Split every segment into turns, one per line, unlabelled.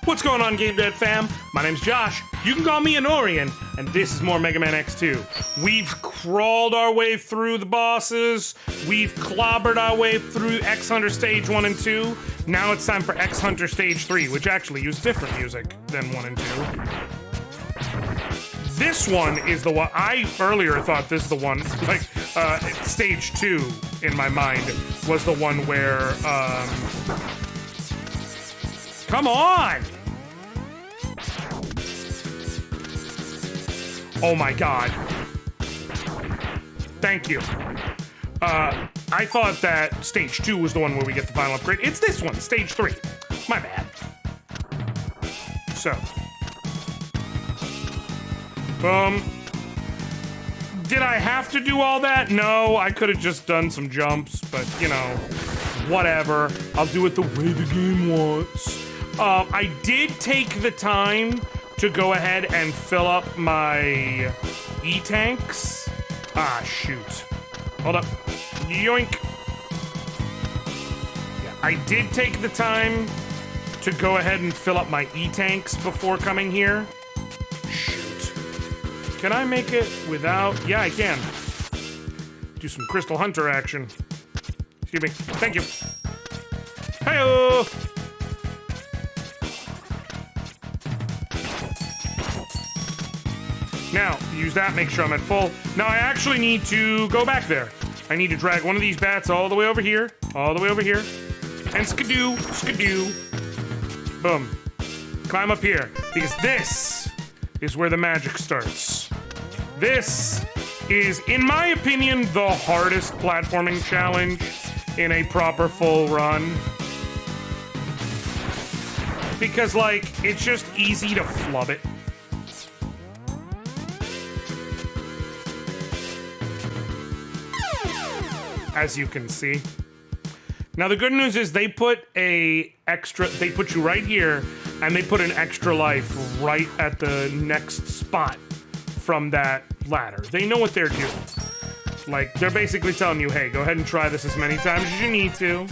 What's going on, Game Dead fam? My name's Josh. You can call me Anoriand, and this is more Mega Man X2. We've crawled our way through the bosses. We've clobbered our way through X Hunter Stage 1 and 2. Now it's time for X Hunter Stage 3, which actually used different music than 1 and 2. This one is the one, I earlier thought this is the one, like, Stage 2, in my mind, was the one where, come on! Oh my god. Thank you. I thought that Stage 2 was the one where we get the final upgrade. It's this one, Stage 3. My bad. So. Did I have to do all that? No, I could have just done some jumps, but, you know, whatever. I'll do it the way the game wants. I did take the time to go ahead and fill up my E-tanks. Ah, shoot. Hold up. Yoink. Yeah, I did take the time to go ahead and fill up my E-tanks before coming here. Shoot. Can I make it without... Yeah, I can. Do some Crystal Hunter action. Excuse me. Thank you. Hey-oh! Now, use that, make sure I'm at full. Now, I actually need to go back there. I need to drag one of these bats all the way over here, and skidoo, skidoo. Boom. Climb up here, because this is where the magic starts. This is, in my opinion, the hardest platforming challenge in a proper full run. Because, like, it's just easy to flub it. As you can see. Now the good news is they put you right here, and they put an extra life right at the next spot from that ladder. They know what they're doing. Like, they're basically telling you, hey, go ahead and try this as many times as you need to.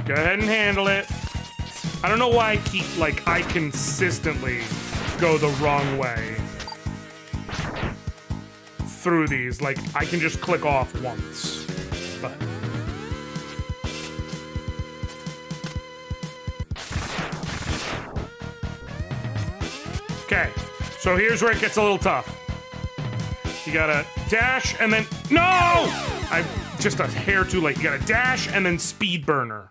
Go ahead and handle it. I don't know why I consistently go the wrong way through these. Like, I can just click off once. But okay, so here's where it gets a little tough. You gotta dash and then... No! I'm just a hair too late. You gotta dash and then speed burner.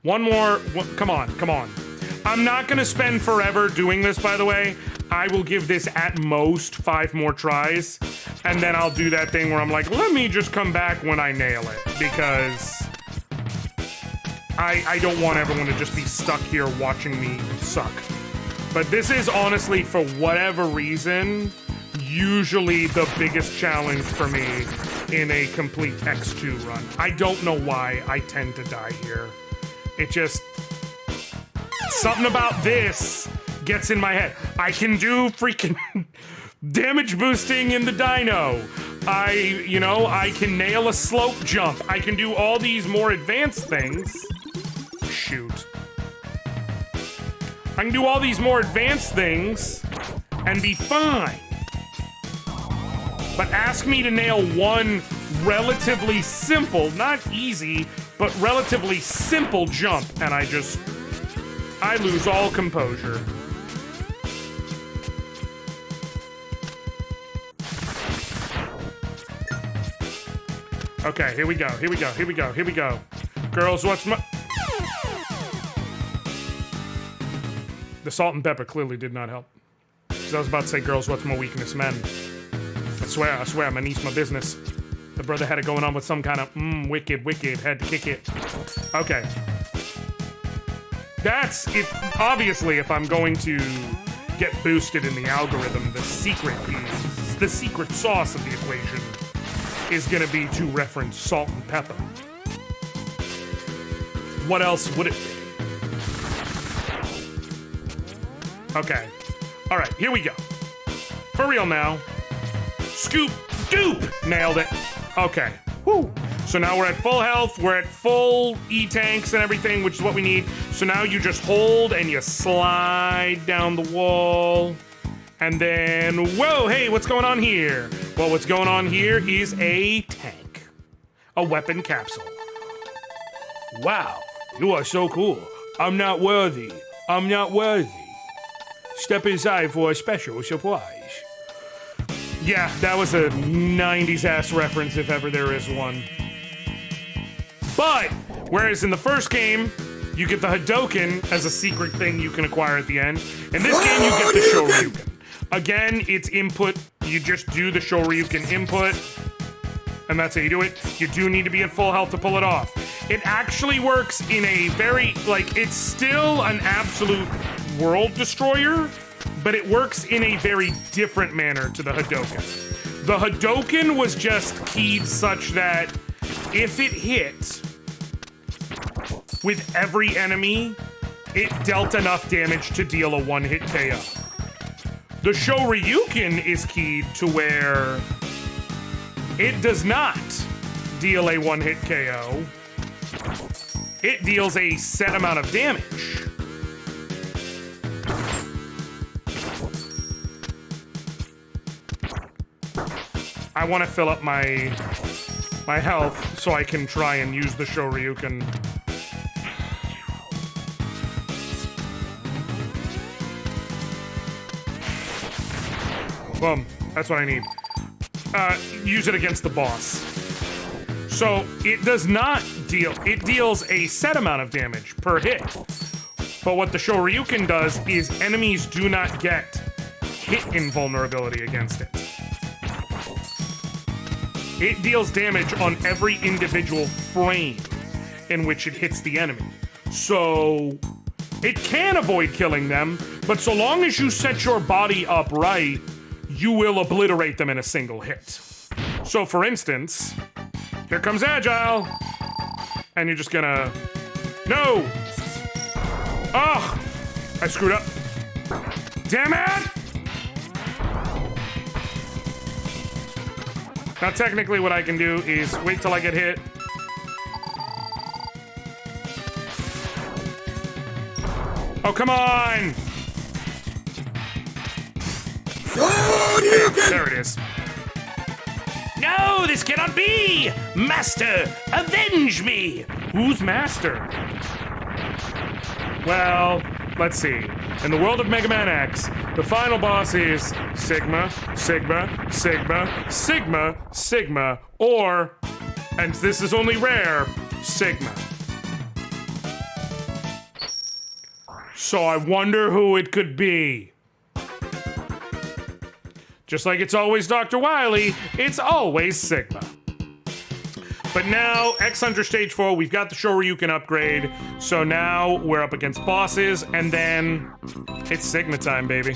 One more. Come on, come on. I'm not gonna spend forever doing this, by the way. I will give this at most 5 more tries, and then I'll do that thing where I'm like, let me just come back when I nail it, because I don't want everyone to just be stuck here watching me suck. But this is honestly, for whatever reason, usually the biggest challenge for me in a complete X2 run. I don't know why I tend to die here. It just... something about this gets in my head. I can do freaking damage boosting in the dino. I can nail a slope jump. I can do all these more advanced things. Shoot. I can do all these more advanced things and be fine. But ask me to nail one relatively simple, not easy, but relatively simple jump, and I lose all composure. Okay, here we go, here we go, here we go, here we go. Girls, what's my... The salt and pepper clearly did not help. Because I was about to say, girls, what's my weakness, men? I swear, my niece, my business. The brother had it going on with some kind of, wicked, had to kick it. Okay. That's, obviously, if I'm going to get boosted in the algorithm, the secret sauce of the equation is gonna be to reference salt and pepper. What else would it be? Okay. All right, here we go. For real now. Scoop, dupe! Nailed it. Okay. Whew. So now we're at full health, we're at full E-tanks and everything, which is what we need. So now you just hold and you slide down the wall. And then, whoa, hey, what's going on here? Well, what's going on here is a tank. A weapon capsule. Wow, you are so cool. I'm not worthy. I'm not worthy. Step inside for a special surprise. Yeah, that was a 90s ass reference if ever there is one. But, whereas in the first game, you get the Hadoken as a secret thing you can acquire at the end. In this game, you get the Shoryuken. Again, it's input. You just do the Shoryuken input, and that's how you do it. You do need to be at full health to pull it off. It actually works in a very, like, it's still an absolute world destroyer, but it works in a very different manner to the Hadoken. The Hadoken was just keyed such that if it hit with every enemy, it dealt enough damage to deal a one-hit KO. The Shoryuken is keyed to where it does not deal a one-hit KO. It deals a set amount of damage. I want to fill up my health so I can try and use the Shoryuken. Boom. That's what I need. Use it against the boss. So it does not deal, it deals a set amount of damage per hit. But what the Shoryuken does is enemies do not get hit invulnerability against it. It deals damage on every individual frame in which it hits the enemy. So it can avoid killing them, but so long as you set your body up right, you will obliterate them in a single hit. So for instance, here comes Agile, and you're just gonna, no! Ugh! I screwed up. Damn it! Now technically what I can do is wait till I get hit. Oh, come on! There it is. No, this cannot be! Master, avenge me! Who's Master? Well, let's see. In the world of Mega Man X, the final boss is Sigma, Sigma, Sigma, Sigma, Sigma, or, and this is only rare, Sigma. So I wonder who it could be. Just like it's always Dr. Wily, it's always Sigma. But now, X Hunter Stage 4, we've got the Shoryuken upgrade, so now we're up against bosses, and then it's Sigma time, baby.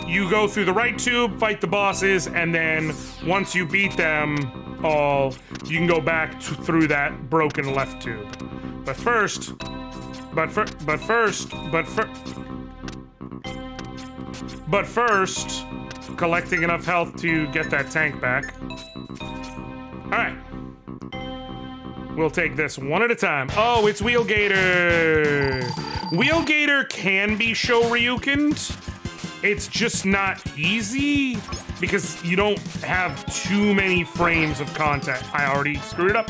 You go through the right tube, fight the bosses, and then once you beat them all, you can go back through that broken left tube. But first, collecting enough health to get that tank back. Alright. We'll take this one at a time. Oh, it's Wheelgator! Wheelgator can be Shoryukened. It's just not easy because you don't have too many frames of contact. I already screwed it up.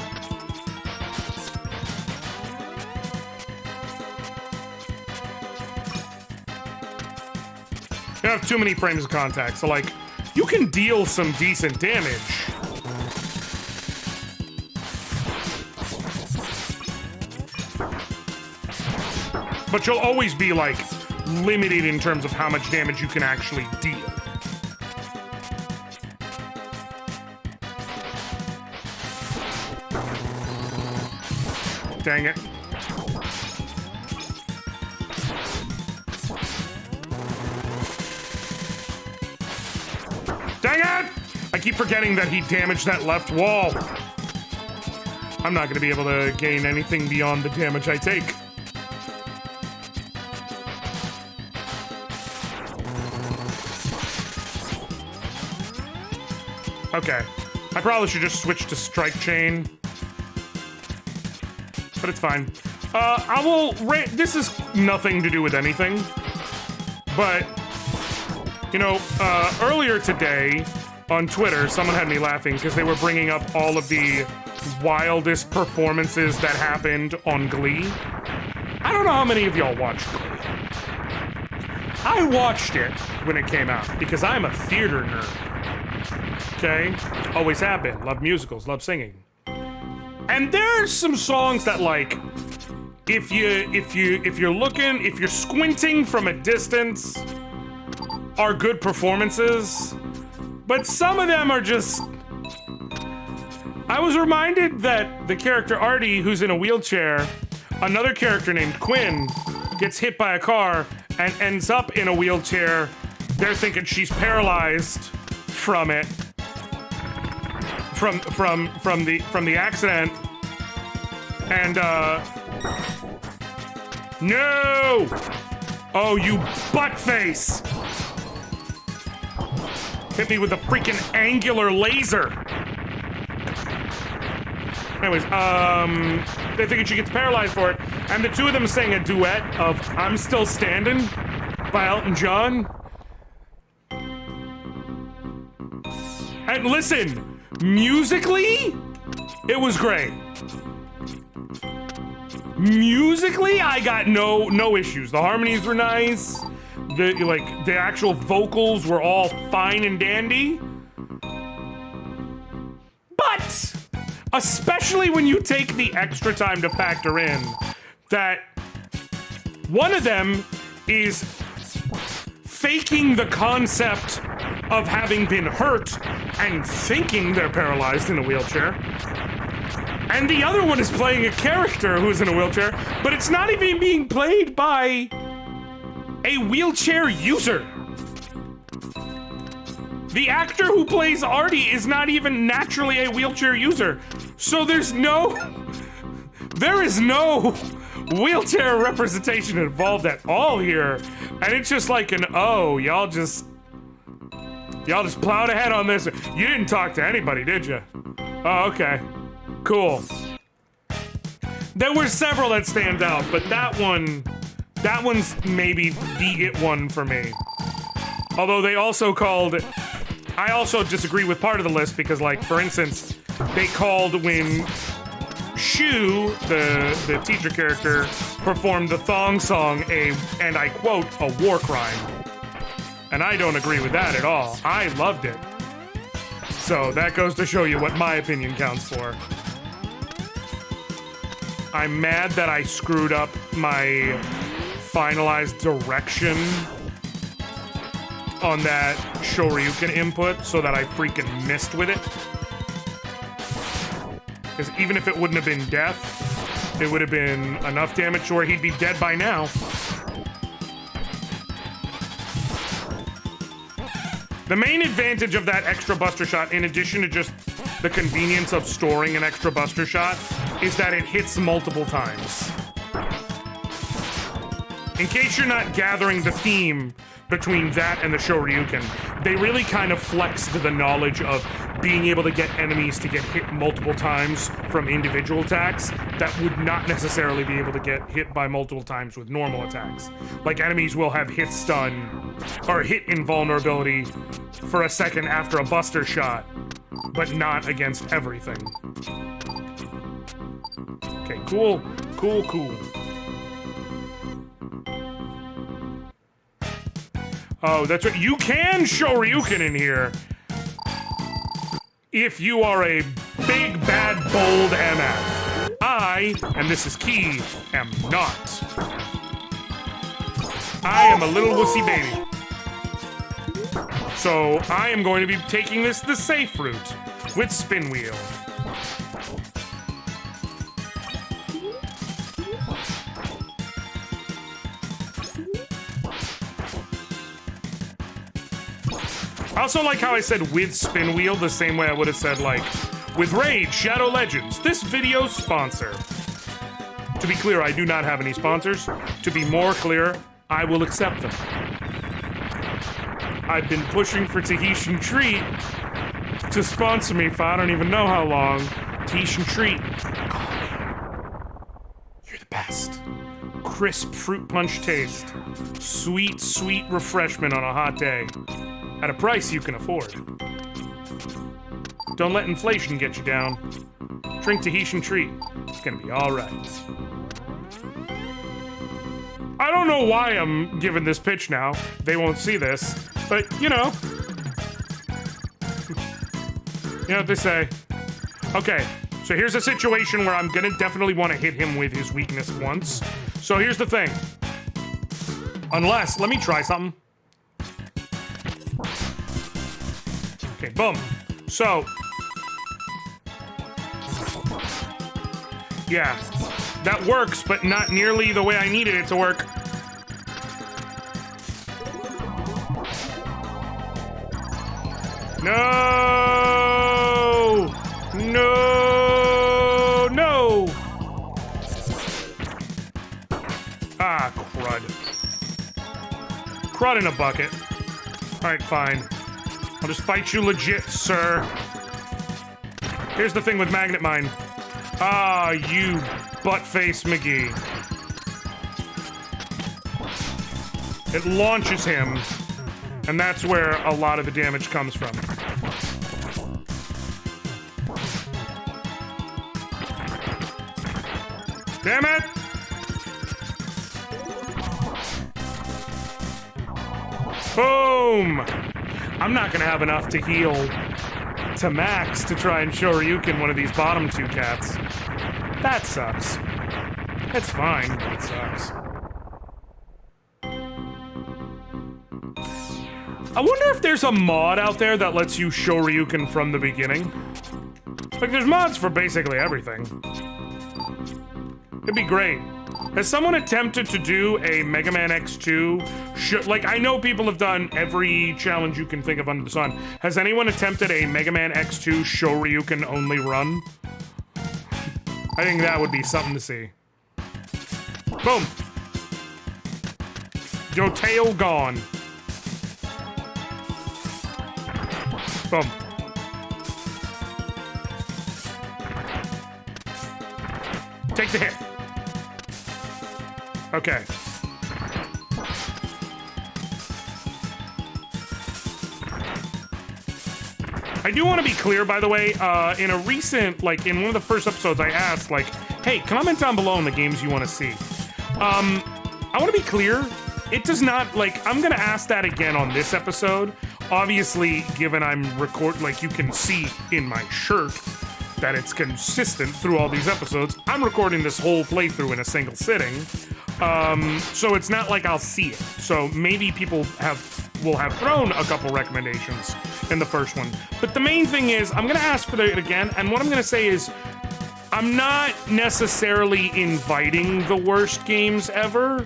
You don't have too many frames of contact, so like, you can deal some decent damage. But you'll always be like, limited in terms of how much damage you can actually deal. Dang it. Dang it! I keep forgetting that he damaged that left wall. I'm not gonna be able to gain anything beyond the damage I take. Okay. I probably should just switch to strike chain. But it's fine. I will this is nothing to do with anything. But, you know, earlier today on Twitter, someone had me laughing because they were bringing up all of the wildest performances that happened on Glee. I don't know how many of y'all watched Glee. I watched it when it came out because I'm a theater nerd. Okay? Always have been. Love musicals, love singing. And there's some songs that, like, if you're squinting from a distance, are good performances, but some of them are just... I was reminded that the character Artie, who's in a wheelchair, another character named Quinn, gets hit by a car and ends up in a wheelchair. They're thinking she's paralyzed from it, from the accident, and no! Oh, you butt face! Hit me with a freaking angular laser. Anyways, they're thinking she gets paralyzed for it, and the two of them sang a duet of "I'm Still Standing" by Elton John. And listen, musically, it was great. Musically, I got no issues. The harmonies were nice. The actual vocals were all fine and dandy. But especially when you take the extra time to factor in that one of them is faking the concept of having been hurt and thinking they're paralyzed in a wheelchair. And the other one is playing a character who's in a wheelchair, but it's not even being played by a wheelchair user. The actor who plays Artie is not even naturally a wheelchair user. So there is no wheelchair representation involved at all here. And it's just like an, oh, y'all just plowed ahead on this. You didn't talk to anybody, did you? Oh, okay. Cool. There were several that stand out, but that one's maybe the it one for me. Although they also called, I also disagree with part of the list because, like, for instance, they called when Shu, the teacher character, performed the thong song and I quote, a war crime. And I don't agree with that at all. I loved it. So that goes to show you what my opinion counts for. I'm mad that I screwed up my finalized direction on that Shoryuken input so that I freaking missed with it. Because even if it wouldn't have been death, it would have been enough damage where he'd be dead by now. The main advantage of that extra Buster Shot, in addition to just the convenience of storing an extra Buster Shot, is that it hits multiple times. In case you're not gathering the theme between that and the Shoryuken, they really kind of flexed the knowledge of being able to get enemies to get hit multiple times from individual attacks that would not necessarily be able to get hit by multiple times with normal attacks. Like, enemies will have hit stun or hit invulnerability for a second after a Buster Shot, but not against everything. Okay, cool. Oh, that's right. You can Shoryuken in here if you are a big, bad, bold MF. I, and this is key, am not. I am a little wussy baby. So I am going to be taking this the safe route with Spin Wheel. I also like how I said with Spin Wheel the same way I would have said, like, with Raid Shadow Legends, this video's sponsor. To be clear, I do not have any sponsors. To be more clear, I will accept them. I've been pushing for Tahitian Treat to sponsor me for I don't even know how long. Tish and Treat. You're the best. Crisp fruit punch taste. Sweet, sweet refreshment on a hot day. At a price you can afford. Don't let inflation get you down. Drink Tahitian Treat. It's gonna be alright. I don't know why I'm giving this pitch now. They won't see this. But, you know. You know what they say. Okay, so here's a situation where I'm gonna definitely want to hit him with his weakness once. So here's the thing. Unless, let me try something. Okay, boom. So. Yeah, that works, but not nearly the way I needed it to work. No! No! No! Ah, crud. Crud in a bucket. Alright, fine. I'll just fight you legit, sir. Here's the thing with Magnet Mine. Ah, you butt-face McGee. It launches him, and that's where a lot of the damage comes from. Damn it! Boom! I'm not gonna have enough to heal to max to try and Shoryuken one of these bottom two cats. That sucks. It's fine, but it sucks. I wonder if there's a mod out there that lets you Shoryuken from the beginning. Like, there's mods for basically everything. It'd be great. Has someone attempted to do a Mega Man X2? Like, I know people have done every challenge you can think of under the sun. Has anyone attempted a Mega Man X2 Shoryuken only run? I think that would be something to see. Boom. Your tail gone. Boom. Take the hit. Okay. I do want to be clear, by the way, in a recent, like, in one of the first episodes, I asked, like, hey, comment down below on the games you want to see. I want to be clear, it does not, like, I'm going to ask that again on this episode. Obviously, given I'm like, you can see in my shirt that it's consistent through all these episodes, I'm recording this whole playthrough in a single sitting. So it's not like I'll see it. So maybe people will have thrown a couple recommendations in the first one. But the main thing is, I'm gonna ask for it again, and what I'm gonna say is, I'm not necessarily inviting the worst games ever,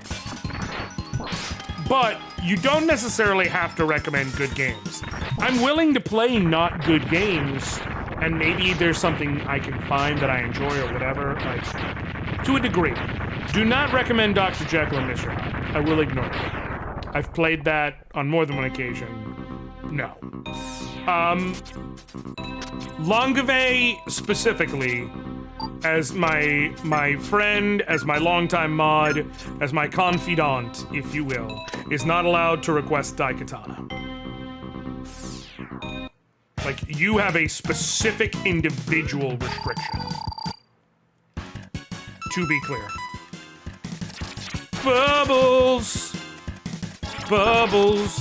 but you don't necessarily have to recommend good games. I'm willing to play not good games, and maybe there's something I can find that I enjoy or whatever, like, to a degree. Do not recommend Dr. Jekyll and Mr. Hyde. I will ignore it. I've played that on more than one occasion. No. Langave specifically, as my friend, as my longtime mod, as my confidant, if you will, is not allowed to request Daikatana. Like, you have a specific individual restriction. To be clear. Bubbles! Bubbles!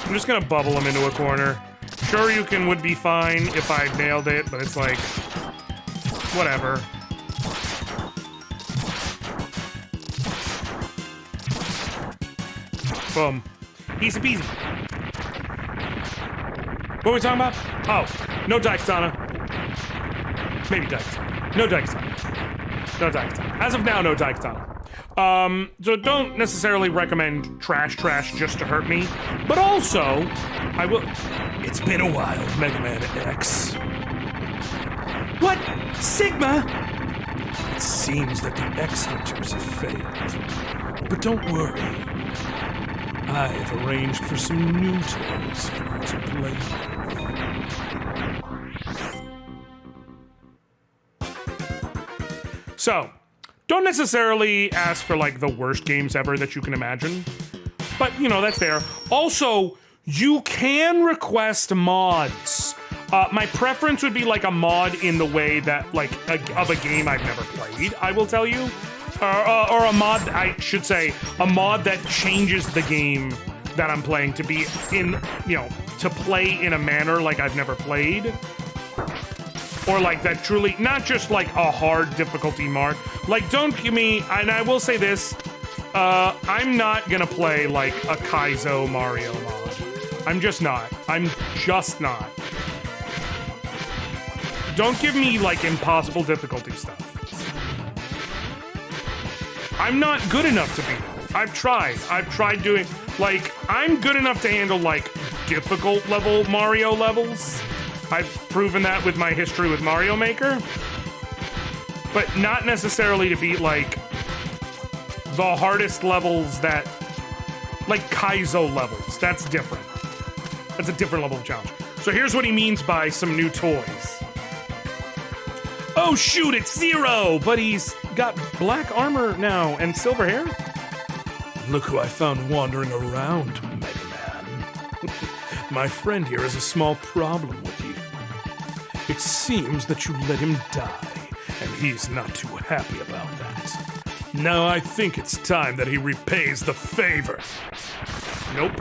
I'm just gonna bubble him into a corner. Shoryuken would be fine if I nailed it, but it's like, whatever. Boom. Easy peasy. What were we talking about? Oh, no Daikatana. Maybe Daikatana. No Daikatana. No Daikatana. As of now, no Daikatana. So don't necessarily recommend trash just to hurt me, but also, I will... It's been a while, Mega Man X. What? Sigma? It seems that the X-Hunters have failed. But don't worry.
I've arranged for some new toys for her to play with.
So, don't necessarily ask for like the worst games ever that you can imagine, but you know, that's fair. Also, you can request mods. My preference would be like a mod in the way that like of a game I've never played, I will tell you. Or a mod, I should say, a mod that changes the game that I'm playing to be in, you know, to play in a manner like I've never played. Or like that truly, not just like a hard difficulty mark. Like, don't give me, and I will say this, I'm not gonna play like a Kaizo Mario mod. I'm just not. I'm just not. Don't give me like impossible difficulty stuff. I'm not good enough to beat it. I've tried doing, like, I'm good enough to handle like difficult level Mario levels. I've proven that with my history with Mario Maker. But not necessarily to beat like the hardest levels that, like Kaizo levels. That's different. That's a different level of challenge. So here's what he means by some new toys. Oh shoot, it's Zero, but he's got black armor now and silver hair.
Look who I found wandering around, Mega Man. My friend here has a small problem with you. It seems that you let him die, and he's not too happy about that. Now I think it's time that he repays the favor.
Nope.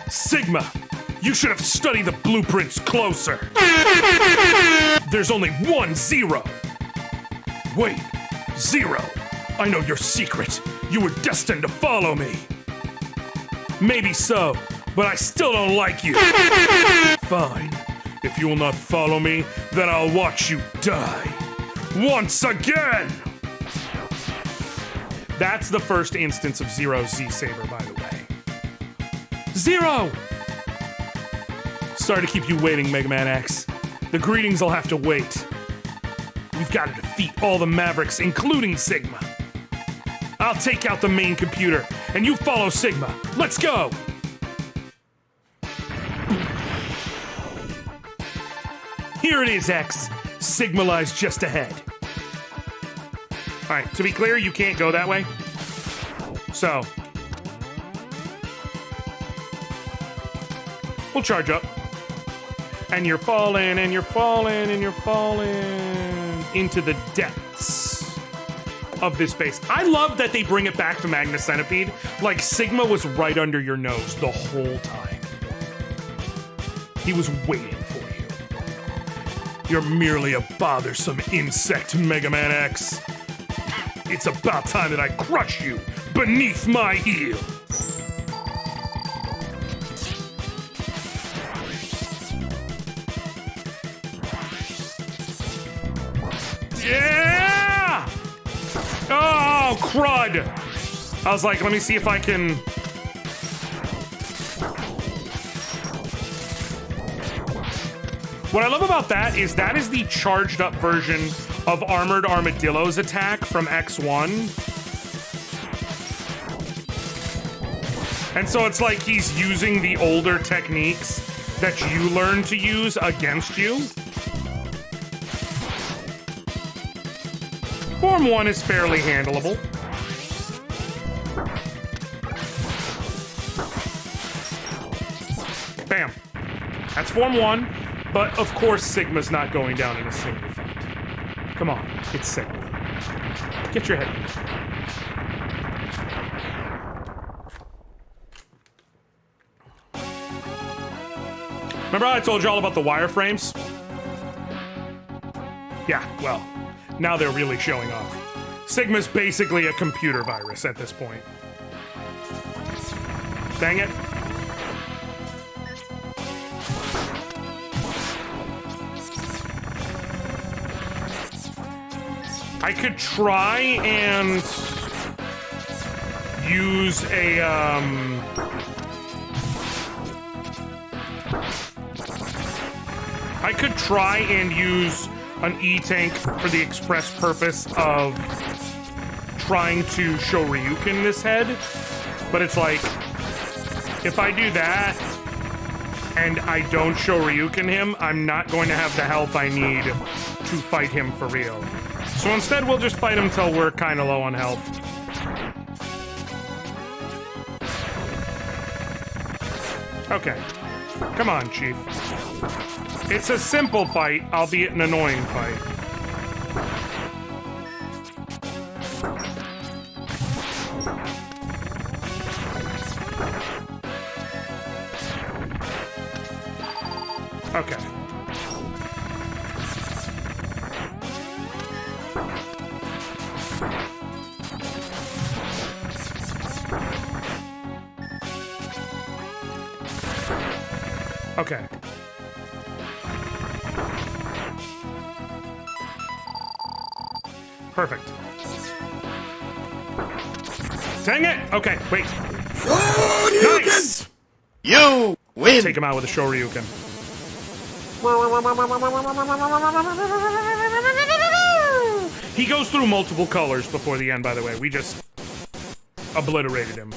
Sigma! You should have studied the blueprints closer. There's only one Zero. Wait, Zero. I know your secret. You were destined to follow me. Maybe so, but I still don't like you. Fine. If you will not follow me, then I'll watch you die. Once again!
That's the first instance of Zero's Z-Saber, by the way. Zero! Sorry to keep you waiting, Mega Man X. The greetings will have to wait. We've got to defeat all the Mavericks, including Sigma. I'll take out the main computer, and you follow Sigma. Let's go! Here it is, X. Sigma lies just ahead. All right, to be clear, you can't go that way. So, we'll charge up. And you're falling, and you're falling, and you're falling into the depths of this base. I love that they bring it back to Magna Centipede. Like, Sigma was right under your nose the whole time. He was waiting for you. You're merely a bothersome insect, Mega Man X. It's about time that I crush you beneath my heel. Yeah! Oh, crud! I was like, let me see if I can... What I love about that is the charged up version of Armored Armadillo's attack from X1. And so it's like he's using the older techniques that you learned to use against you. Form 1 is fairly handleable. Bam. That's Form 1, but of course Sigma's not going down in a single fight. Come on, it's Sigma. Get your head. Remember how I told you all about the wireframes? Yeah, well, now they're really showing off. Sigma's basically a computer virus at this point. Dang it. I could try and use a, I could try and use an E-tank for the express purpose of trying to show Ryukin this head, but it's like, if I do that and I don't show Ryukin him, I'm not going to have the health I need to fight him for real. So instead, we'll just fight him till we're kind of low on health. Okay. Come on, Chief. It's a simple fight, albeit an annoying fight. Okay. Okay. Perfect. Dang it! Okay, wait. Nice!
You win!
Take him out with a Shoryuken. He goes through multiple colors before the end, by the way. We just obliterated him.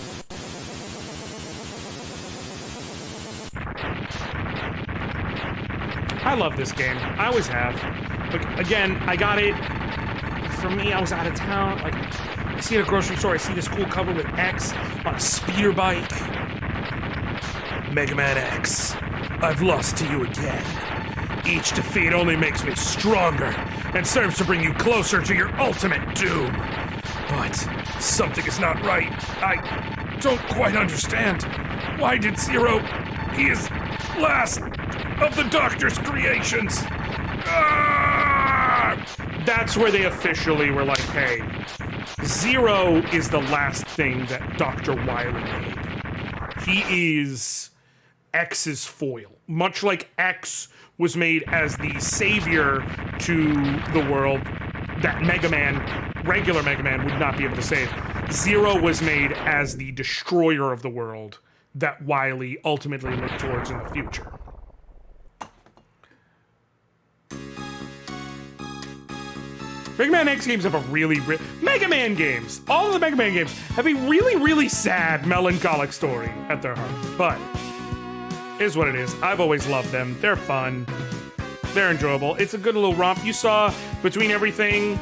I love this game. I always have. Like, again, I got it. For me, I was out of town. Like, I see it at a grocery store. I see this cool cover with X on a speeder bike.
Mega Man X, I've lost to you again. Each defeat only makes me stronger and serves to bring you closer to your ultimate doom. But something is not right. I don't quite understand. Why did Zero... He is last of the Doctor's creations. Ah!
That's where they officially were like, hey, Zero is the last thing that Dr. Wily made. He is X's foil. Much like X was made as the savior to the world that Mega Man, regular Mega Man, would not be able to save. Zero was made as the destroyer of the world that Wily ultimately looked towards in the future. Mega Man X games have a really... Mega Man games! All of the Mega Man games have a really, really sad, melancholic story at their heart. But, is what it is. I've always loved them. They're fun. They're enjoyable. It's a good little romp. You saw between everything,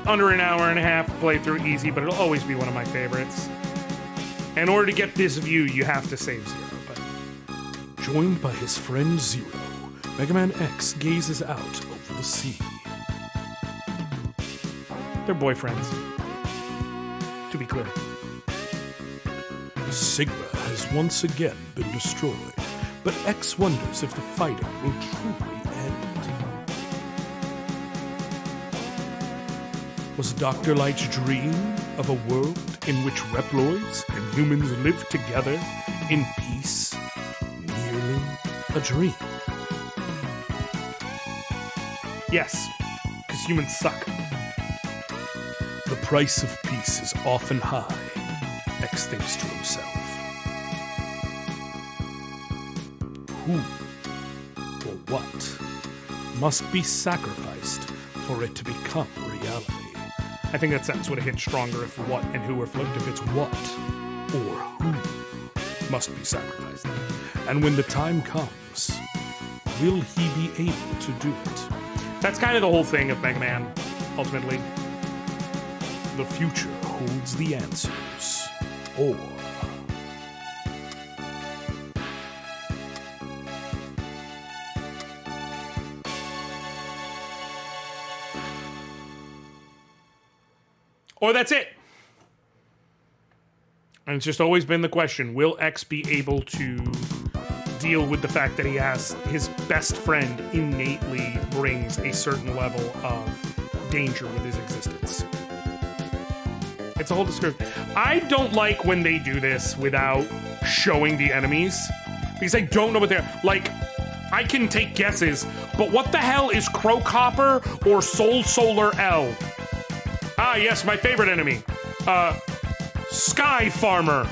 under an hour and a half playthrough, easy, but it'll always be one of my favorites. In order to get this view, you have to save Zero. But
joined by his friend Zero, Mega Man X gazes out over the sea.
They're boyfriends. To be clear.
Sigma has once again been destroyed, but X wonders if the fighting will truly end. Was Dr. Light's dream of a world in which Reploids and humans live together in peace merely a dream?
Yes, because humans suck.
The price of peace is often high, X thinks to himself. Who or what must be sacrificed for it to become reality?
I think that sentence would have hit stronger if what and who were flipped.
If it's what or who must be sacrificed. And when the time comes, will he be able to do it?
That's kind of the whole thing of Mega Man, ultimately.
The future holds the answers, or...
Or that's it. And it's just always been the question, will X be able to deal with the fact that he has his best friend innately brings a certain level of danger with his existence? It's a whole description. I don't like when they do this without showing the enemies, because I don't know what they're like. I can take guesses, but what the hell is Crocopper or Soul Solar L? Ah, yes, my favorite enemy. Sky Farmer.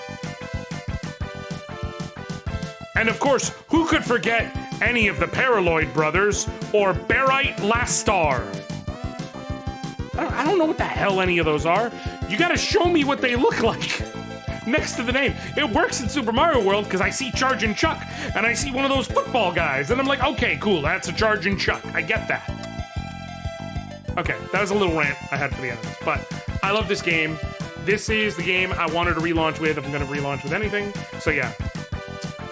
And of course, who could forget any of the Paraloid brothers or Barite Lastar? I don't know what the hell any of those are. You gotta show me what they look like next to the name. It works in Super Mario World because I see Chargin' Chuck and I see one of those football guys and I'm like, okay, cool, that's a Chargin' Chuck. I get that. Okay, that was a little rant I had for the enemies, but I love this game. This is the game I wanted to relaunch with if I'm gonna relaunch with anything. So yeah.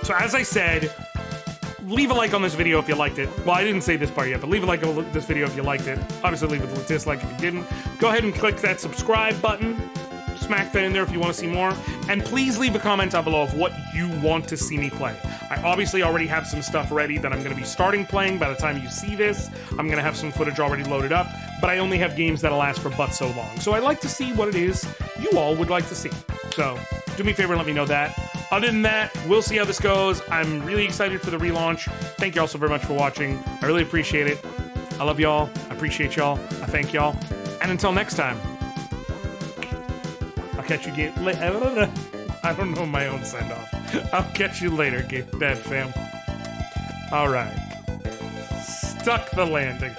So as I said, leave a like on this video if you liked it. Well, I didn't say this part yet, but leave a like on this video if you liked it. Obviously, leave a dislike if you didn't. Go ahead and click that subscribe button. Smack that in there if you want to see more. And please leave a comment down below of what you want to see me play. I obviously already have some stuff ready that I'm going to be starting playing by the time you see this. I'm going to have some footage already loaded up, but I only have games that'll last for but so long. So I'd like to see what it is you all would like to see. So do me a favor and let me know that. Other than that, we'll see how this goes. I'm really excited for the relaunch. Thank you all so very much for watching. I really appreciate it. I love y'all. I appreciate y'all. I thank y'all. And until next time, I'll catch you later. I don't know my own send-off. I'll catch you later, Dad fam. All right. Stuck the landing.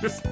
Just...